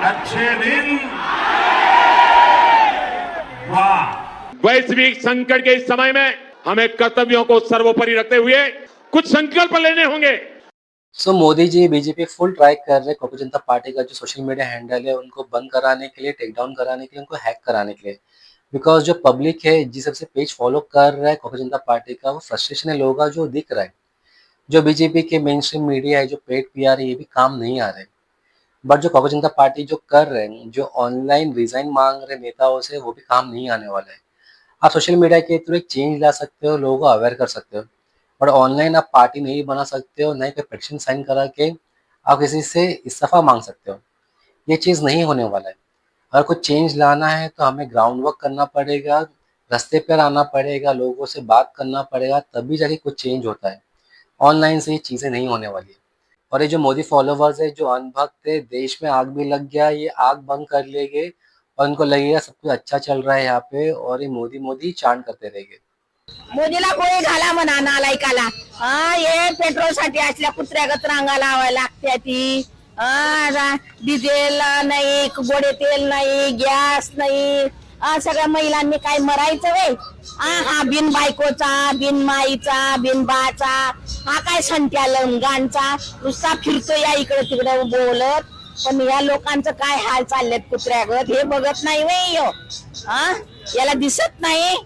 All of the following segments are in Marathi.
अच्छे दिन वाह। वैश्विक संकट के इस समय में हमें कर्तव्यों को सर्वोपरि रखते हुए कुछ संकल्प लेने होंगे। सो मोदी जी बीजेपी फुल ट्राई कर रहे कॉकरोच जनता पार्टी का जो सोशल मीडिया हैंडल है उनको बंद कराने के लिए, टेक डाउन कराने के लिए, उनको हैक कराने के लिए। बिकॉज जो पब्लिक है जिस सबसे पेज फॉलो कर रहा है कॉकरोच जनता पार्टी का, वो फ्रस्ट्रेशन है लोगों का जो दिख रहा है। जो बीजेपी के मेन स्ट्रीम मीडिया है, जो पेड पीआर है, ये भी काम नहीं आ रहे। बट जो कॉकरोच जनता पार्टी जो कर रहे हैं, जो ऑनलाइन रिजाइन मांग रहे नेताओं से, वो भी काम नहीं आने वाला है। आप सोशल मीडिया के थ्रू एक चेंज ला सकते हो, लोगों को अवेयर कर सकते हो, बट ऑनलाइन आप पार्टी नहीं बना सकते हो, नहीं कोई पिटीशन साइन करा के आप किसी से इस्तीफा मांग सकते हो। ये चीज़ नहीं होने वाला है। अगर कुछ चेंज लाना है तो हमें ग्राउंड वर्क करना पड़ेगा, रास्ते पर आना पड़ेगा, लोगों से बात करना पड़ेगा, तभी जाके कुछ चेंज होता है। ऑनलाइन से ये चीज़ें नहीं होने वाली है। और ये जो मोदी फॉलोवर्स है, जो अनभक्त है, देश में आग भी लग गया, ये आग बंद कर लेंगे और इनको लगेगा सब कुछ अच्छा चल रहा है यहाँ पे, और ये मोदी मोदी चांट करते रहेंगे। मोदीला गोळी घाला म्हणा नालायकाला. हे पेट्रोल साठी असल्या कुत्र्यागत रांगा लावायला लागत्या ती. डिझेल नाही, गोडे तेल नाही, गॅस नाही. सगळ्या महिलांनी काय मरायचं वे. हा बिन बायकोचा, बिन माईचा, बिन बाचा, हा काय संत्या लंगांचा नुसता फिरतो या इकडे तिकडे बोलत. पण या लोकांचं काय हाल चाललेत कुत्र्यागत हे बघत नाही वे यो. याला दिसत नाही.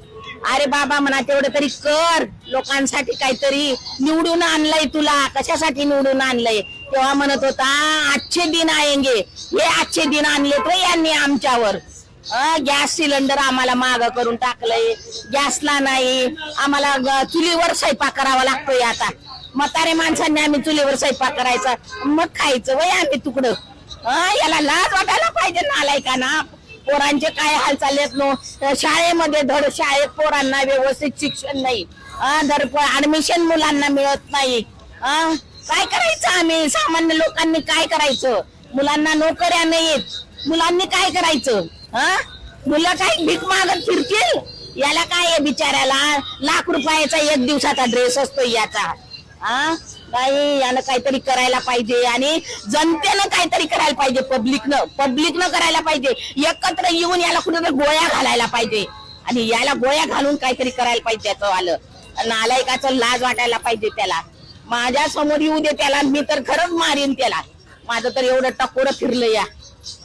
अरे बाबा म्हणा तेवढं तरी कर, लोकांसाठी काहीतरी. निवडून आणलंय तुला, कशासाठी निवडून आणलंय. तेव्हा म्हणत होता आजचे दिन आएंगे, हे आजचे दिन आणले तर यांनी आमच्यावर. गॅस सिलेंडर आम्हाला माग करून टाकलंय, गॅसला नाही, आम्हाला चुलीवर स्वयंपाक करावा लागतोय. आता म्हातारे माणसांनी आम्ही चुलीवर स्वयंपाक करायचा, मग खायचं वय आम्ही तुकडं. याला लाज वाटायला पाहिजे नालायकांना. पोरांचे काय हाल चाललेत नो. शाळेमध्ये धड शाळेत पोरांना व्यवस्थित शिक्षण नाही, धड ऍडमिशन मुलांना मिळत नाही. काय करायचं आम्ही सामान्य लोकांनी, काय करायचं. मुलांना नोकऱ्या नाहीत, मुलांनी काय करायचं. मुलं काय भीक मागत फिरतील. याला काय आहे बिचाऱ्याला, लाख रुपयाचा एक दिवसाचा ड्रेस असतो याचा. नाही, यानं काहीतरी करायला पाहिजे आणि जनतेनं काहीतरी करायला पाहिजे. पब्लिकनं करायला पाहिजे. एकत्र येऊन याला कुठेतरी गोळ्या घालायला पाहिजे आणि याला गोळ्या घालून काहीतरी करायला पाहिजे. त्याचं आलं नालायकाचं लाज वाटायला पाहिजे त्याला. माझ्या समोर येऊ दे त्याला, मी तर खरंच मारीन त्याला. माझं तर एवढं टकोरं फिरलं या.